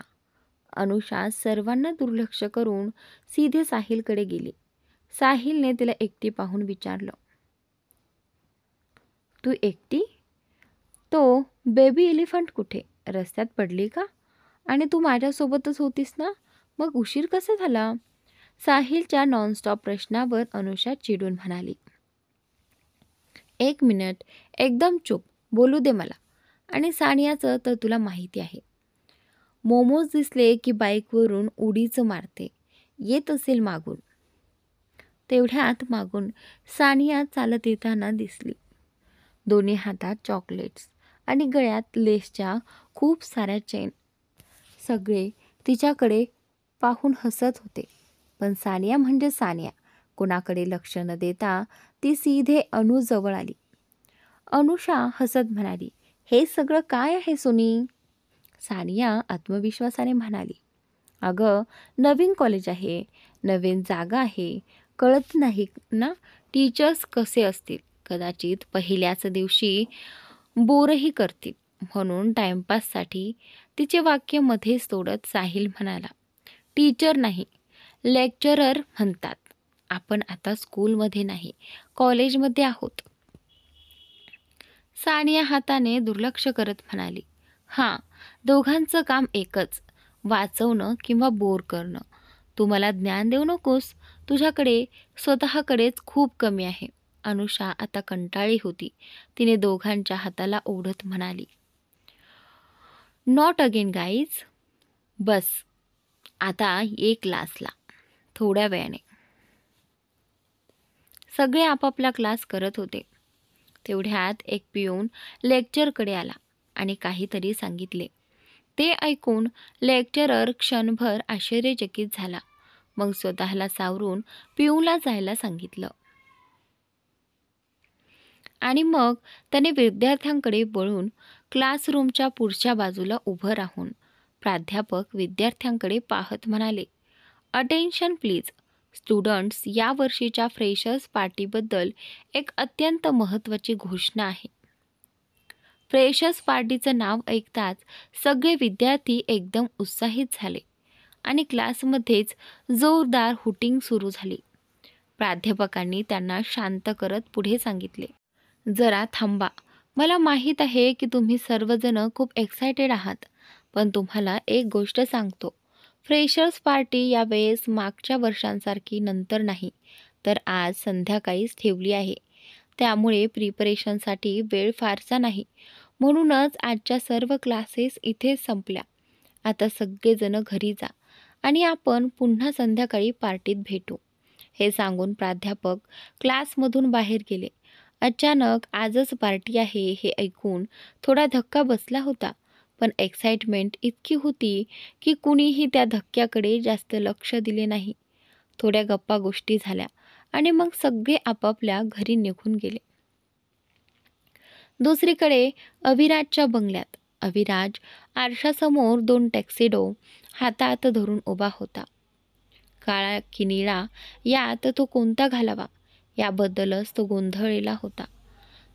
अनुषा सर्वांना दुर्लक्ष करून सीधे साहिलकडे गेली. साहिलने तिला एकटी पाहून विचारलं, तू एकटी? तो बेबी एलिफंट कुठे? रस्त्यात पडली का? आणि तू माझ्यासोबतच होतीस ना, मग उशीर कसा झाला? साहिलच्या नॉनस्टॉप प्रश्नावर अनुषा चिडून म्हणाली, 1 मिनिट, एकदम चूप, बोलू दे मला. आणि सानियाचं तर तुला माहिती आहे, मोमोज दिसले की बाईकवरून उडीच मारते, येत असेल मागून. तेवढ्यात मागून सानिया चालत येताना दिसली. दोन्ही हातात चॉकलेट्स आणि गळ्यात लेसच्या खूप साऱ्या चेन. सगळे तिच्याकडे पाहून हसत होते. पण सानिया म्हणजे सानिया. कोणाकडे लक्ष न देता ती सीधे अनुजवळ आली. अनुषा हसत म्हणाली, हे सगळं काय आहे सोनी? सानिया आत्मविश्वासाने म्हणाली, अगं, नवीन कॉलेज आहे, नवीन जागा आहे, कळत नाही ना टीचर्स कसे असतील. कदाचित पहिल्याच दिवशी बोरही करतील, म्हणून टाइमपाससाठी. तिचे वाक्य मध्येच तोडत साहिल म्हणाला, टीचर नाही, लेक्चरर म्हणतात. आपण आता स्कूलमध्ये नाही, कॉलेजमध्ये आहोत. सानिया हाताने दुर्लक्ष करत म्हणाली, हां, दोघांचं काम एकच, वाचवणं किंवा बोर करणं. तू मला ज्ञान देऊ नकोस, तुझ्याकडे स्वतःकडेच खूप कमी आहे. अनुषा आता कंटाळी होती. तिने दोघांच्या हाताला ओढत म्हणाली, नॉट अगेन गाईज. बस आता एक क्लासला. थोड्या वेळाने. सगळे आपापला क्लास करत होते. तेवढ्यात एक पिऊन लेक्चरकडे आला आणि काहीतरी सांगितले. ते ऐकून लेक्चरर क्षणभर आश्चर्यचकित झाला. मग स्वतःला सावरून पिऊला जायला सांगितलं. आणि मग त्याने विद्यार्थ्यांकडे वळून क्लासरूमच्या पुढच्या बाजूला उभं राहून प्राध्यापक विद्यार्थ्यांकडे पाहत म्हणाले, अटेन्शन प्लीज. स्टुडंट्स, या वर्षीच्या फ्रेशर्स पार्टीबद्दल एक अत्यंत महत्त्वाची घोषणा आहे. फ्रेशर्स पार्टीचं नाव ऐकताच सगळे विद्यार्थी एकदम उत्साहित झाले आणि क्लासमध्येच जोरदार हुटिंग सुरू झाली. प्राध्यापकांनी त्यांना शांत करत पुढे सांगितले, जरा थांबा. मला माहीत आहे की तुम्ही सर्वजण खूप एक्सायटेड आहात, पण तुम्हाला एक गोष्ट सांगतो. फ्रेशर्स पार्टी यावेळेस मागच्या वर्षांसारखी नंतर नाही, तर आज संध्याकाळीच ठेवली आहे. त्यामुळे प्रिपरेशनसाठी वेळ फारसा नाही. म्हणूनच आजच्या सर्व क्लासेस इथेच संपल्या. आता सगळेजण घरी जा आणि आपण पुन्हा संध्याकाळी पार्टीत भेटू. हे सांगून प्राध्यापक क्लासमधून बाहेर गेले. अचानक आजच पार्टी आहे हे ऐकून थोडा धक्का बसला होता, पण एक्साइटमेंट इतकी होती की कुणीही त्या धक्क्याकडे जास्त लक्ष दिले नाही. थोड्या गप्पा गोष्टी झाल्या आणि मग सगळे आपापल्या घरी निघून गेले. दुसरीकडे अविराजच्या बंगल्यात अविराज आरशासमोर 2 टॅक्सिडो हातात धरून उभा होता. काळा की निळा यात तो कोणता घालावा याबद्दलच तो गोंधळलेला होता.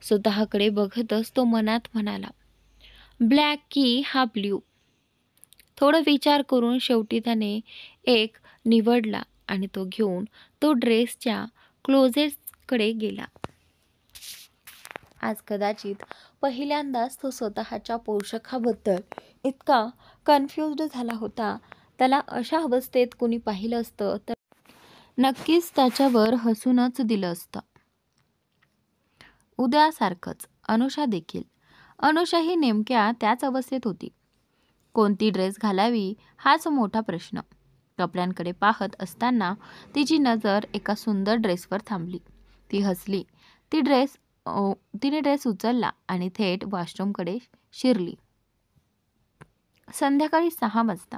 स्वतःकडे बघतच तो मनात म्हणाला, ब्लॅक की हा ब्ल्यू. थोडा विचार करून शेवटी त्याने एक निवडला आणि तो घेऊन तो ड्रेसच्या क्लोजेटकडे गेला. आज कदाचित पहिल्यांदाच तो स्वतःच्या पोषाखाबद्दल इतका कन्फ्युज्ड झाला होता. त्याला अशा अवस्थेत कोणी पाहिलं असतं तर नक्कीच त्याच्यावर हसूनच दिलं असतं. उद्यासारखंच अनुषा देखील. अनुषाही नेमक्या त्याच अवस्थेत होती. कोणती ड्रेस घालावी हाच मोठा प्रश्न. कपड्यांकडे पाहत असताना तिची नजर एका सुंदर ड्रेसवर थांबली. ती हसली. तिने ड्रेस उचलला आणि थेट वॉशरूमकडे शिरली. संध्याकाळी 6 वाजता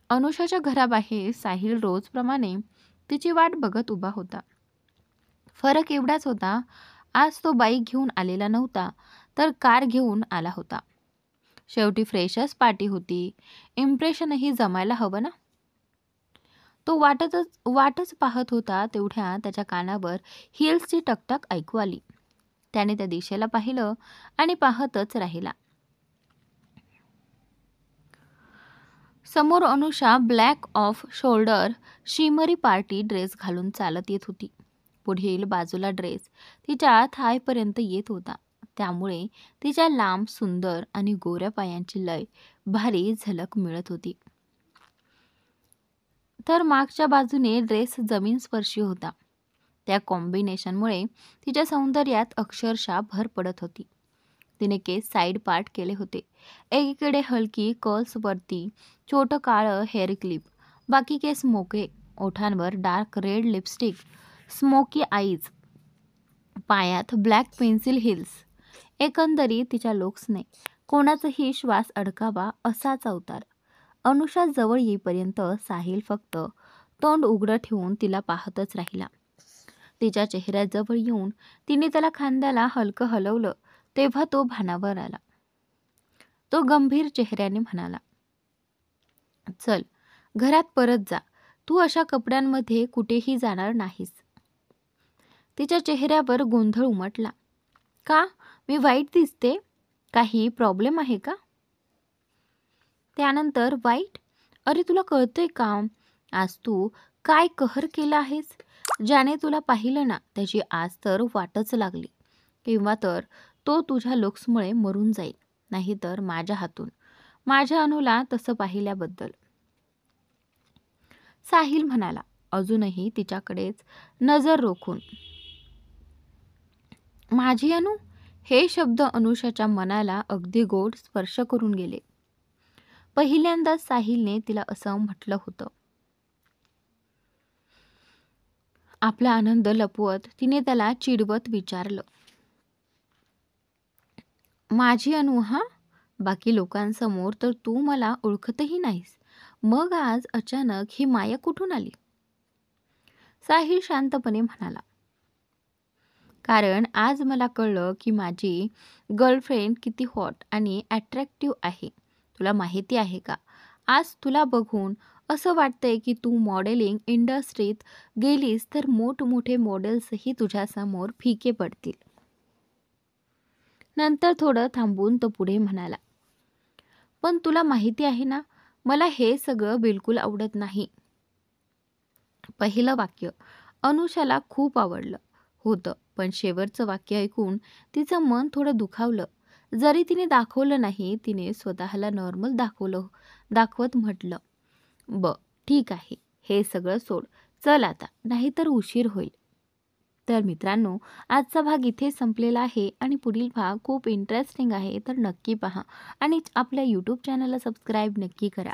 अनुषाच्या घराबाहेर साहिल रोजप्रमाणे तिची वाट बघत उभा होता. फरक एवढाच होता, आज तो बाईक घेऊन आलेला नव्हता, तर कार घेऊन आला होता. शेवटी फ्रेशर्स पार्टी होती, इम्प्रेशनही जमायला हवं ना. तो वाटच पाहत होता. तेवढ्या त्याच्या कानावर हिल्सची टकटक ऐकू आली. त्याने त्या दिशेला पाहिलं आणि पाहतच राहिला. समोर Anusha black off shoulder shimmery party dress घालून चालत येत होती. पुढील बाजूला ड्रेस तिच्या थायपर्यंत येत होता, त्यामुळे तिच्या लांब सुंदर आणि गोऱ्या पायांची लय भारी झलक मिळत होती. तर मागच्या बाजूने ड्रेस जमीन स्पर्शी होता. त्या कॉम्बिनेशनमुळे तिच्या सौंदर्यात अक्षरशः भर पडत होती. तिने केस साईड पार्ट केले होते. एकीकडे हलकी कर्ल्स वरती छोटं काळं हेअर क्लिप, बाकी केस मोकळे. ओठांवर dark red lipstick, smoky eyes, पायात ब्लॅक पेन्सिल हिल्स. एकंदरीत तिच्या लुक्सने कोणाचाही श्वास अडकावा असाच अवतार. अनुषा जवळ येईपर्यंत साहिल फक्त तोंड उघडं ठेवून तिला पाहतच राहिला. तिच्या चेहऱ्याजवळ येऊन तिने त्याला खांद्याला हलकं हलवलं तेव्हा तो भानावर आला. तो गंभीर चेहऱ्याने म्हणाला, चल घरात परत जा, तू अशा कपड्यांमध्ये कुठेही जाणार नाहीस. तिच्या चेहऱ्यावर गोंधळ उमटला. का, मी वाईट दिसते? काही प्रॉब्लेम आहे का? त्यानंतर वाईट? अरे तुला कळतंय का, आज तू काय कहर केला आहेस? ज्याने तुला पाहिलं ना त्याची आज तर वाटच लागली. किंवा तर तो तुझ्या लुक्समुळे मरून जाईल, नाहीतर माझ्या हातून. माझ्या अनुला तसं पाहिल्याबद्दल. साहिल म्हणाला, अजूनही तिच्याकडेच नजर रोखून. माझी अनु? हे शब्द अनुषाच्या मनाला अगदी गोड स्पर्श करून गेले. पहिल्यांदाच साहिलने तिला असं म्हटलं होतं. आपला आनंद लपवत तिने त्याला चिडवत विचारलं, माझी अनु? हा, बाकी लोकांसमोर तर तू मला ओळखतही नाहीस, मग आज अचानक ही माया कुठून आली? साहिल शांतपणे म्हणाला, कारण आज मला कळलं की माझी गर्लफ्रेंड किती हॉट आणि अट्रॅक्टिव्ह आहे. तुला माहिती आहे का, आज तुला बघून असं वाटतंय की तू मॉडेलिंग इंडस्ट्रीत गेलीस तर मोठमोठे मॉडेल्सही तुझ्यासमोर फिके पडतील. नंतर थोडं थांबून तो पुढे म्हणाला, पण तुला माहिती आहे ना, मला हे सगळं बिलकुल आवडत नाही. पहिलं वाक्य अनुषाला खूप आवडलं होतं, पण शेवटचं वाक्य ऐकून तिचं मन थोडं दुखावलं. जरी तिने दाखवलं नाही, तिने स्वतःला नॉर्मल दाखवत म्हटलं, ठीक आहे, हे सगळं सोड, चल आता, नाहीतर उशीर होईल. तर मित्रांनो, आजचा भाग इथे संपलेला आहे आणि पुढील भाग खूप इंटरेस्टिंग आहे, तर नक्की पहा आणि आपल्या यूट्यूब चॅनलला सबस्क्राईब नक्की करा.